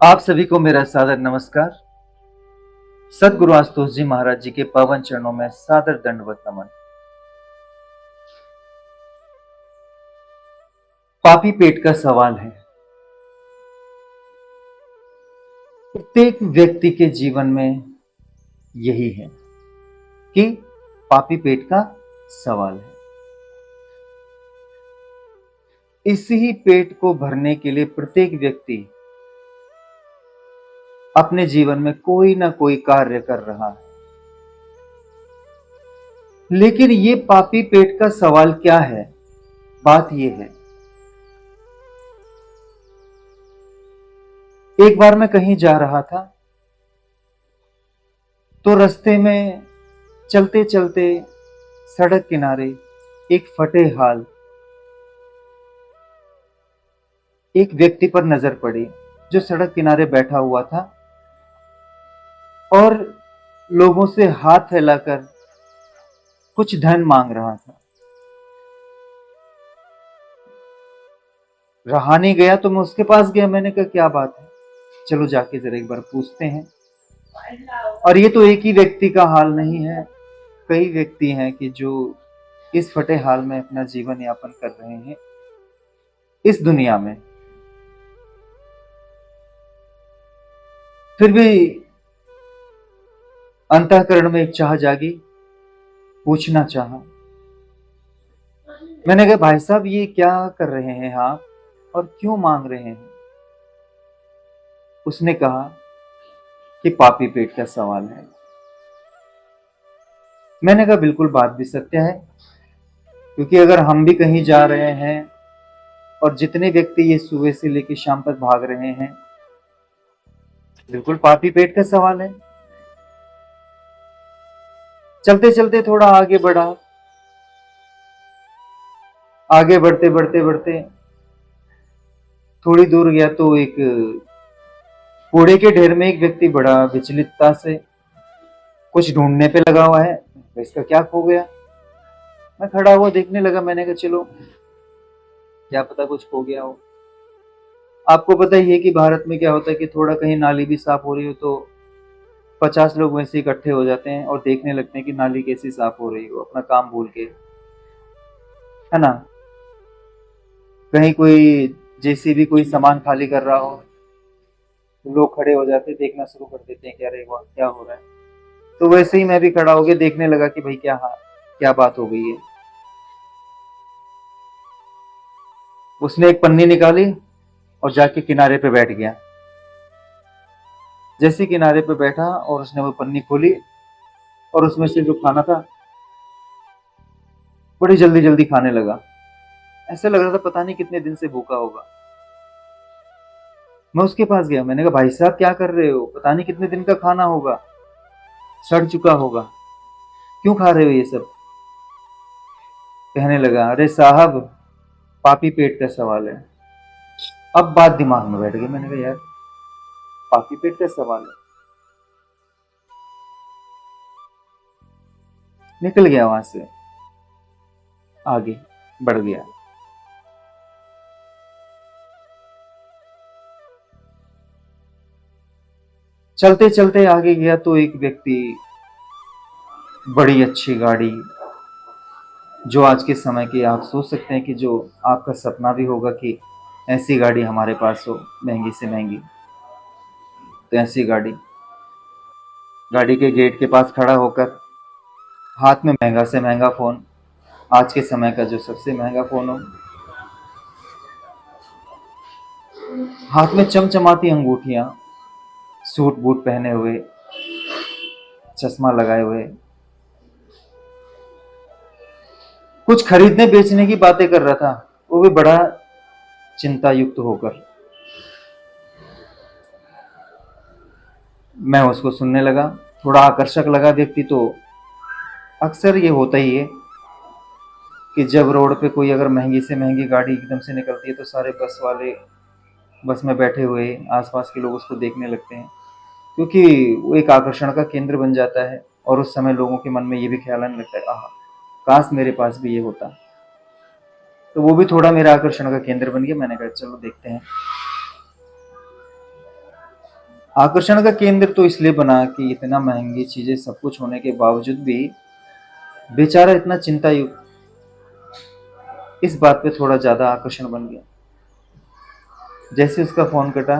आप सभी को मेरा सादर नमस्कार। सदगुरु आशुतोष जी महाराज जी के पावन चरणों में सादर दंडवत नमन। पापी पेट का सवाल है। प्रत्येक व्यक्ति के जीवन में यही है कि पापी पेट का सवाल है। इसी ही पेट को भरने के लिए प्रत्येक व्यक्ति अपने जीवन में कोई ना कोई कार्य कर रहा है। लेकिन ये पापी पेट का सवाल क्या है? बात यह है, एक बार मैं कहीं जा रहा था तो रास्ते में चलते चलते सड़क किनारे एक फटे हाल एक व्यक्ति पर नजर पड़ी, जो सड़क किनारे बैठा हुआ था और लोगों से हाथ फैलाकर कुछ धन मांग रहा था। रहा नहीं गया तो मैं उसके पास गया। मैंने कहा क्या बात है, चलो जाके जरा एक बार पूछते हैं। और ये तो एक ही व्यक्ति का हाल नहीं है, कई व्यक्ति हैं कि जो इस फटे हाल में अपना जीवन यापन कर रहे हैं इस दुनिया में। फिर भी अंतःकरण में एक चाह जागी, पूछना चाहा। मैंने कहा भाई साहब ये क्या कर रहे हैं आप और क्यों मांग रहे हैं? उसने कहा कि पापी पेट का सवाल है। मैंने कहा बिल्कुल बात भी सत्य है, क्योंकि अगर हम भी कहीं जा रहे हैं और जितने व्यक्ति ये सुबह से लेकर शाम तक भाग रहे हैं, बिल्कुल पापी पेट का सवाल है। चलते चलते थोड़ा आगे बढ़ा, आगे बढ़ते बढ़ते बढ़ते थोड़ी दूर गया तो एक कूड़े के ढेर में एक व्यक्ति बड़ा विचलितता से कुछ ढूंढने पे लगा हुआ है। इसका क्या खो गया? मैं खड़ा हुआ देखने लगा। मैंने कहा चलो क्या पता कुछ खो गया हो। आपको पता ही है कि भारत में क्या होता है कि थोड़ा कहीं नाली भी साफ हो रही हो तो 50 लोग वैसे इकट्ठे हो जाते हैं और देखने लगते हैं कि नाली कैसी साफ हो रही हो, अपना काम भूल के, है ना। कहीं कोई जेसीबी कोई सामान खाली कर रहा हो तो लोग खड़े हो जाते, देखना शुरू कर देते हैं कि अरे वाह क्या हो रहा है। तो वैसे ही मैं भी खड़ा होके देखने लगा कि भाई क्या बात हो गई है। उसने एक पन्नी निकाली और जाके किनारे पे बैठ गया। जैसे किनारे पे बैठा और उसने वो पन्नी खोली और उसमें से जो खाना था बड़ी जल्दी जल्दी खाने लगा। ऐसा लग रहा था पता नहीं कितने दिन से भूखा होगा। मैं उसके पास गया, मैंने कहा भाई साहब क्या कर रहे हो? पता नहीं कितने दिन का खाना होगा, सड़ चुका होगा, क्यों खा रहे हो ये सब? कहने लगा अरे साहब पापी पेट का सवाल है। अब बात दिमाग में बैठ गई। मैंने कहा यार पापी पेट का सवाल है। निकल गया वहां से, आगे बढ़ गया। चलते चलते आगे गया तो एक व्यक्ति बड़ी अच्छी गाड़ी, जो आज के समय की आप सोच सकते हैं कि जो आपका सपना भी होगा कि ऐसी गाड़ी हमारे पास हो, महंगी से महंगी, तो ऐसी गाड़ी, गाड़ी के गेट के पास खड़ा होकर हाथ में महंगा से महंगा फोन, आज के समय का जो सबसे महंगा फोन हो, हाथ में चमचमाती अंगूठियां, सूट बूट पहने हुए, चश्मा लगाए हुए, कुछ खरीदने बेचने की बातें कर रहा था, वो भी बड़ा चिंता युक्त होकर। मैं उसको सुनने लगा, थोड़ा आकर्षक लगा व्यक्ति। तो अक्सर ये होता ही है कि जब रोड पे कोई अगर महंगी से महंगी गाड़ी एकदम से निकलती है तो सारे बस वाले, बस में बैठे हुए आसपास के लोग उसको देखने लगते हैं, क्योंकि वो एक आकर्षण का केंद्र बन जाता है। और उस समय लोगों के मन में ये भी ख्याल आने लगता है आह काश मेरे पास भी ये होता। तो वो भी थोड़ा मेरा आकर्षण का केंद्र बन गया। मैंने कहा चलो देखते हैं। आकर्षण का केंद्र तो इसलिए बना कि इतना महंगी चीजें सब कुछ होने के बावजूद भी बेचारा इतना चिंता युक्त, इस बात पे थोड़ा ज्यादा आकर्षण बन गया। जैसे उसका फोन कटा,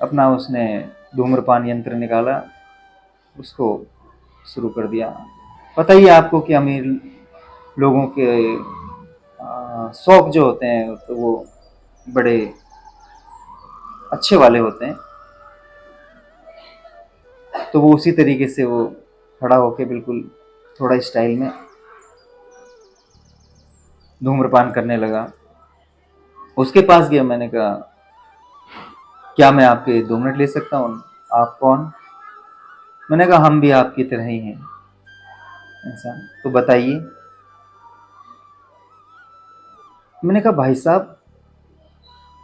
अपना उसने धूम्रपान यंत्र निकाला, उसको शुरू कर दिया। पता ही है आपको कि अमीर लोगों के शौक जो होते हैं तो वो बड़े अच्छे वाले होते हैं। तो वो उसी तरीके से वो खड़ा होके बिल्कुल थोड़ा स्टाइल में धूम्रपान करने लगा। उसके पास गया, मैंने कहा क्या मैं आपके 2 मिनट ले सकता हूँ? आप कौन? मैंने कहा हम भी आपकी तरह ही हैं इंसान, तो बताइए। मैंने कहा भाई साहब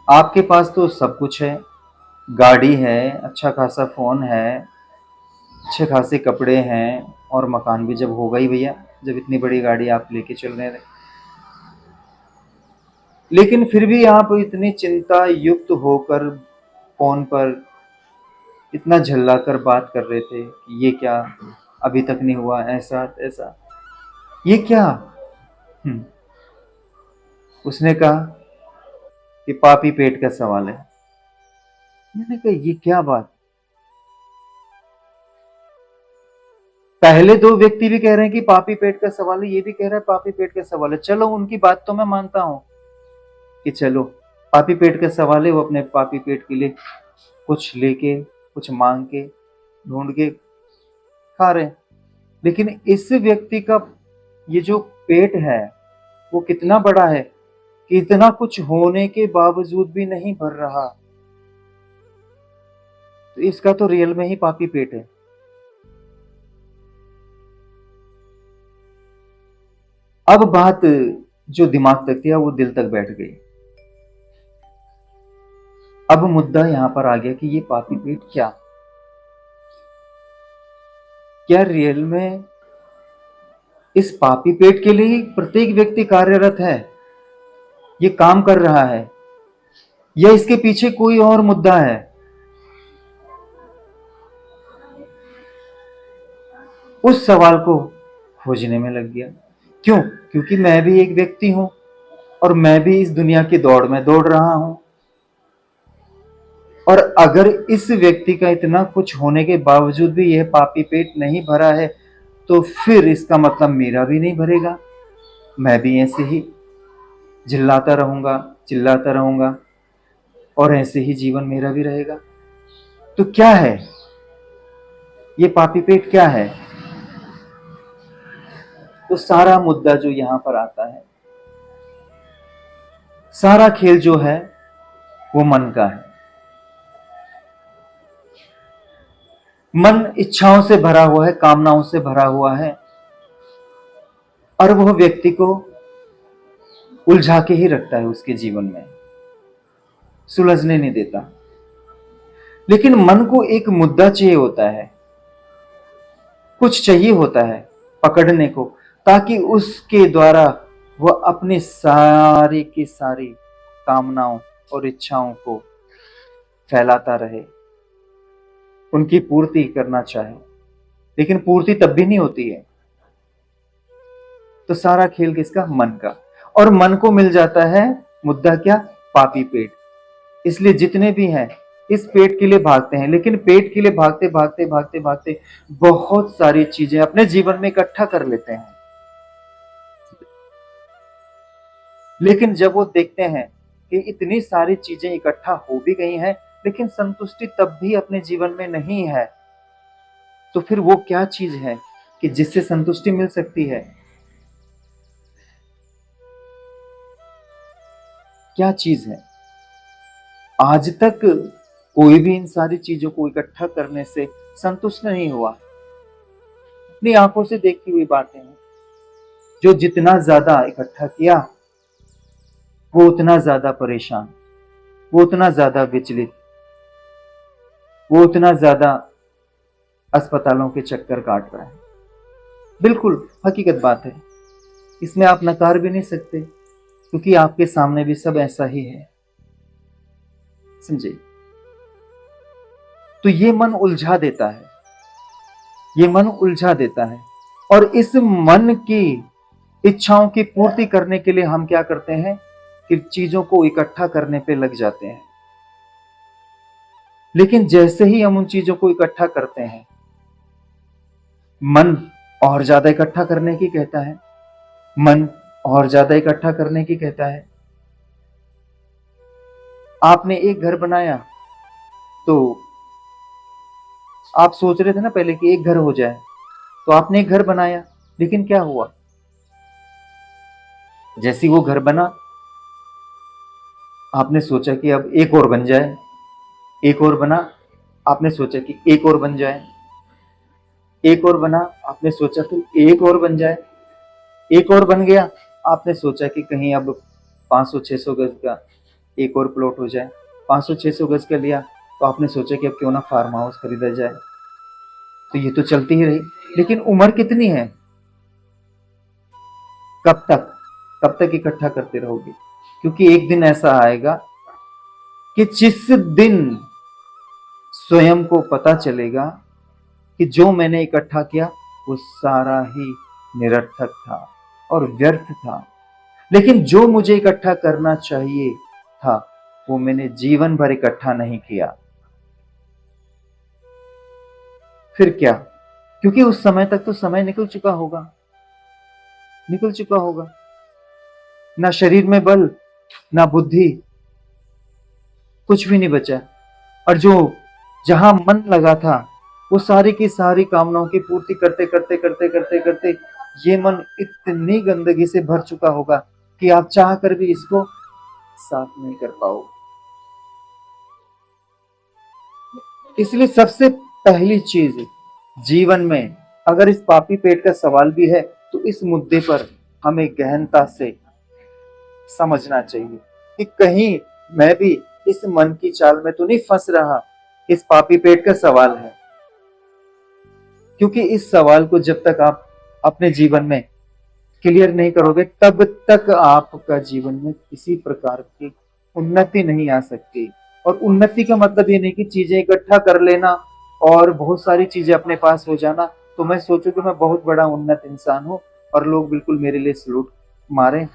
आपके पास तो सब कुछ है, गाड़ी है, अच्छा खासा फोन है, अच्छे खासे कपड़े हैं, और मकान भी जब होगा ही भैया, जब इतनी बड़ी गाड़ी आप लेके चल रहे थे, लेकिन फिर भी आप इतनी चिंता युक्त होकर फोन पर इतना झल्लाकर बात कर रहे थे कि ये क्या अभी तक नहीं हुआ, ऐसा ऐसा, ये क्या? हम्म, उसने कहा कि पापी पेट का सवाल है। मैंने कहा ये क्या बात? पहले 2 व्यक्ति भी कह रहे हैं कि पापी पेट का सवाल है, ये भी कह रहा है पापी पेट का सवाल है। चलो उनकी बात तो मैं मानता हूं कि चलो पापी पेट का सवाल है, वो अपने पापी पेट के लिए कुछ लेके, कुछ मांग के, ढूंढ के खा रहे हैं। लेकिन इस व्यक्ति का ये जो पेट है वो कितना बड़ा है कि इतना कुछ होने के बावजूद भी नहीं भर रहा, तो इसका तो रियल में ही पापी पेट है। अब बात जो दिमाग तक थी वो दिल तक बैठ गई। अब मुद्दा यहां पर आ गया कि ये पापी पेट क्या रियल में इस पापी पेट के लिए ही प्रत्येक व्यक्ति कार्यरत है, ये काम कर रहा है, या इसके पीछे कोई और मुद्दा है? उस सवाल को खोजने में लग गया। क्यों? क्योंकि मैं भी एक व्यक्ति हूं और मैं भी इस दुनिया की दौड़ में दौड़ रहा हूं। और अगर इस व्यक्ति का इतना कुछ होने के बावजूद भी यह पापी पेट नहीं भरा है, तो फिर इसका मतलब मेरा भी नहीं भरेगा। मैं भी ऐसे ही चिल्लाता रहूंगा, चिल्लाता रहूंगा, और ऐसे ही जीवन मेरा भी रहेगा। तो क्या है ये पापी पेट, क्या है? तो सारा मुद्दा जो यहां पर आता है, सारा खेल जो है वो मन का है। मन इच्छाओं से भरा हुआ है, कामनाओं से भरा हुआ है, और वह व्यक्ति को उलझा के ही रखता है, उसके जीवन में सुलझने नहीं देता। लेकिन मन को एक मुद्दा चाहिए होता है, कुछ चाहिए होता है पकड़ने को, ताकि उसके द्वारा वह अपनी सारी की सारी कामनाओं और इच्छाओं को फैलाता रहे, उनकी पूर्ति करना चाहे। लेकिन पूर्ति तब भी नहीं होती है। तो सारा खेल किसका? मन का। और मन को मिल जाता है मुद्दा क्या? पापी पेट। इसलिए जितने भी हैं इस पेट के लिए भागते हैं, लेकिन पेट के लिए भागते भागते भागते भागते बहुत सारी चीजें अपने जीवन में इकट्ठा कर लेते हैं। लेकिन जब वो देखते हैं कि इतनी सारी चीजें इकट्ठा हो भी गई हैं, लेकिन संतुष्टि तब भी अपने जीवन में नहीं है, तो फिर वो क्या चीज है कि जिससे संतुष्टि मिल सकती है? क्या चीज है? आज तक कोई भी इन सारी चीजों को इकट्ठा करने से संतुष्ट नहीं हुआ। अपनी आंखों से देखी हुई बातें हैं, जो जितना ज्यादा इकट्ठा किया वो उतना ज्यादा परेशान, वो उतना ज्यादा विचलित, वो उतना ज्यादा अस्पतालों के चक्कर काट रहा है। बिल्कुल हकीकत बात है, इसमें आप नकार भी नहीं सकते, क्योंकि आपके सामने भी सब ऐसा ही है। समझे? तो ये मन उलझा देता है, ये मन उलझा देता है। और इस मन की इच्छाओं की पूर्ति करने के लिए हम क्या करते हैं कि चीजों को इकट्ठा करने पे लग जाते हैं। लेकिन जैसे ही हम उन चीजों को इकट्ठा करते हैं, मन और ज्यादा इकट्ठा करने की कहता है, मन और ज्यादा इकट्ठा करने की कहता है। आपने एक घर बनाया तो आप सोच रहे थे ना पहले कि एक घर हो जाए, तो आपने एक घर बनाया, लेकिन क्या हुआ, जैसे वो घर बना आपने सोचा कि अब एक और बन जाए, एक और बना, आपने सोचा कि एक और बन जाए, एक और बना, आपने सोचा कि एक और बन जाए, एक और बन गया, आपने सोचा कि कहीं अब 500-600 गज का एक और प्लॉट हो जाए, 500-600 गज का लिया तो आपने सोचा कि अब क्यों ना फार्म हाउस खरीदा जाए। तो ये तो चलती ही रही, लेकिन उम्र कितनी है, कब तक, कब तक इकट्ठा करते रहोगे? क्योंकि एक दिन ऐसा आएगा कि जिस दिन स्वयं को पता चलेगा कि जो मैंने इकट्ठा किया वो सारा ही निरर्थक था और व्यर्थ था, लेकिन जो मुझे इकट्ठा करना चाहिए था वो मैंने जीवन भर इकट्ठा नहीं किया। फिर क्या, क्योंकि उस समय तक तो समय निकल चुका होगा, निकल चुका होगा। ना शरीर में बल, ना बुद्धि, कुछ भी नहीं बचा। और जो जहां मन लगा था वो सारी की सारी कामनाओं की पूर्ति करते करते करते करते करते ये मन इतनी गंदगी से भर चुका होगा कि आप चाह कर भी इसको साफ नहीं कर पाओगे। इसलिए सबसे पहली चीज जीवन में, अगर इस पापी पेट का सवाल भी है तो इस मुद्दे पर हमें गहनता से समझना चाहिए कि कहीं मैं भी इस मन की चाल में तो नहीं फंस रहा। इस पापी पेट का सवाल है, क्योंकि इस सवाल को जब तक आप अपने जीवन में क्लियर नहीं करोगे तब तक आपका जीवन में किसी प्रकार की उन्नति नहीं आ सकती। और उन्नति का मतलब ये नहीं कि चीजें इकट्ठा कर लेना और बहुत सारी चीजें अपने पास हो जाना तो मैं सोचूं कि मैं बहुत बड़ा उन्नत इंसान हूं और लोग बिल्कुल मेरे लिए सलूट मारें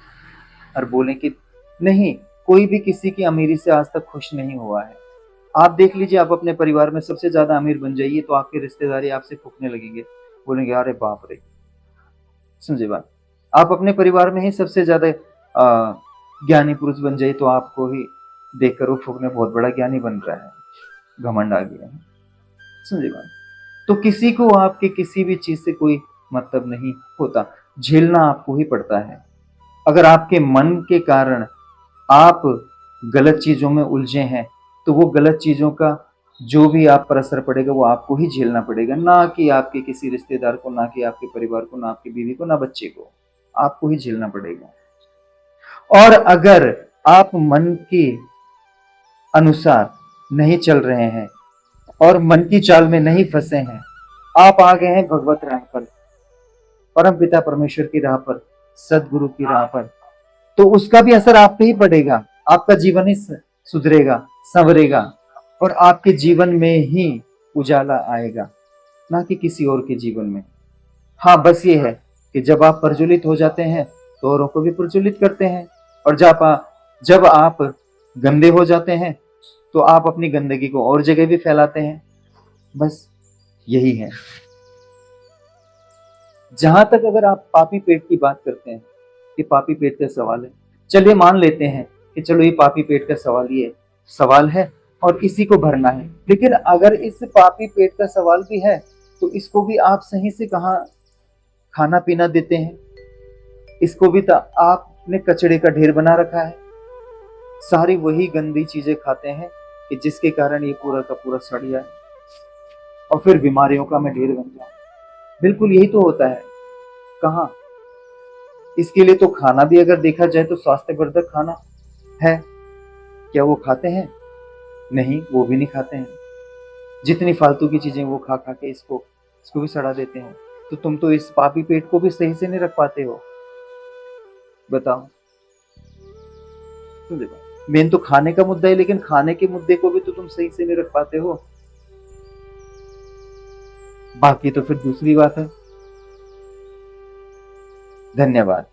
और बोले कि नहीं, कोई भी किसी की अमीरी से आज तक खुश नहीं हुआ है। आप देख लीजिए, आप अपने परिवार में सबसे ज्यादा अमीर बन जाइए तो आपके रिश्तेदारी आपसे फूकने लगेंगे, बोलेंगे अरे बाप रे। समझे बात? आप अपने परिवार में ही सबसे ज्यादा ज्ञानी पुरुष बन जाइए तो आपको ही देखकर वो फूकने बहुत बड़ा ज्ञानी बन रहा है, घमंड आ गया है। समझे बात? तो किसी को आपके किसी भी चीज से कोई मतलब नहीं होता, झेलना आपको ही पड़ता है। अगर आपके मन के कारण आप गलत चीजों में उलझे हैं तो वो गलत चीजों का जो भी आप पर असर पड़ेगा वो आपको ही झेलना पड़ेगा, ना कि आपके किसी रिश्तेदार को, ना कि आपके परिवार को, ना आपकी बीवी को, ना बच्चे को, आपको ही झेलना पड़ेगा। और अगर आप मन के अनुसार नहीं चल रहे हैं और मन की चाल में नहीं फंसे हैं, आप आ गए हैं भगवत राह पर, परम पिता परमेश्वर की राह पर, सदगुरु की राह पर, तो उसका भी असर आप पे ही पड़ेगा। आपका जीवन ही सुधरेगा, संवरेगा और आपके जीवन में ही उजाला आएगा, ना कि किसी और के जीवन में। हाँ, बस ये है कि जब आप प्रज्वलित हो जाते हैं तो औरों को भी प्रज्वलित करते हैं, और जब आप गंदे हो जाते हैं तो आप अपनी गंदगी को और जगह भी फैलाते हैं। बस यही है। जहां तक अगर आप पापी पेट की बात करते हैं, ये पापी पेट का सवाल है, चलिए मान लेते हैं कि चलो ये पापी पेट का सवाल, ये सवाल है और इसी को भरना है। लेकिन अगर इस पापी पेट का सवाल भी है तो इसको भी आप सही से कहाँ खाना पीना देते हैं, इसको भी तो आपने कचड़े का ढेर बना रखा है। सारी वही गंदी चीजें खाते हैं कि जिसके कारण ये पूरा का पूरा सड़ जाए और फिर बीमारियों का मैं ढेर बन जाऊं। बिल्कुल यही तो होता है। कहाँ, इसके लिए तो खाना भी अगर देखा जाए तो स्वास्थ्यवर्धक खाना है, क्या वो खाते हैं? नहीं, वो भी नहीं खाते हैं। जितनी फालतू की चीजें वो खा खा के इसको भी सड़ा देते हैं। तो तुम तो इस पापी पेट को भी सही से नहीं रख पाते हो, बताओ। तुम देखो, मेन तो खाने का मुद्दा है, लेकिन खाने के मुद्दे को भी तो तुम सही से नहीं रख पाते हो। बाकी तो फिर दूसरी बात है। धन्यवाद।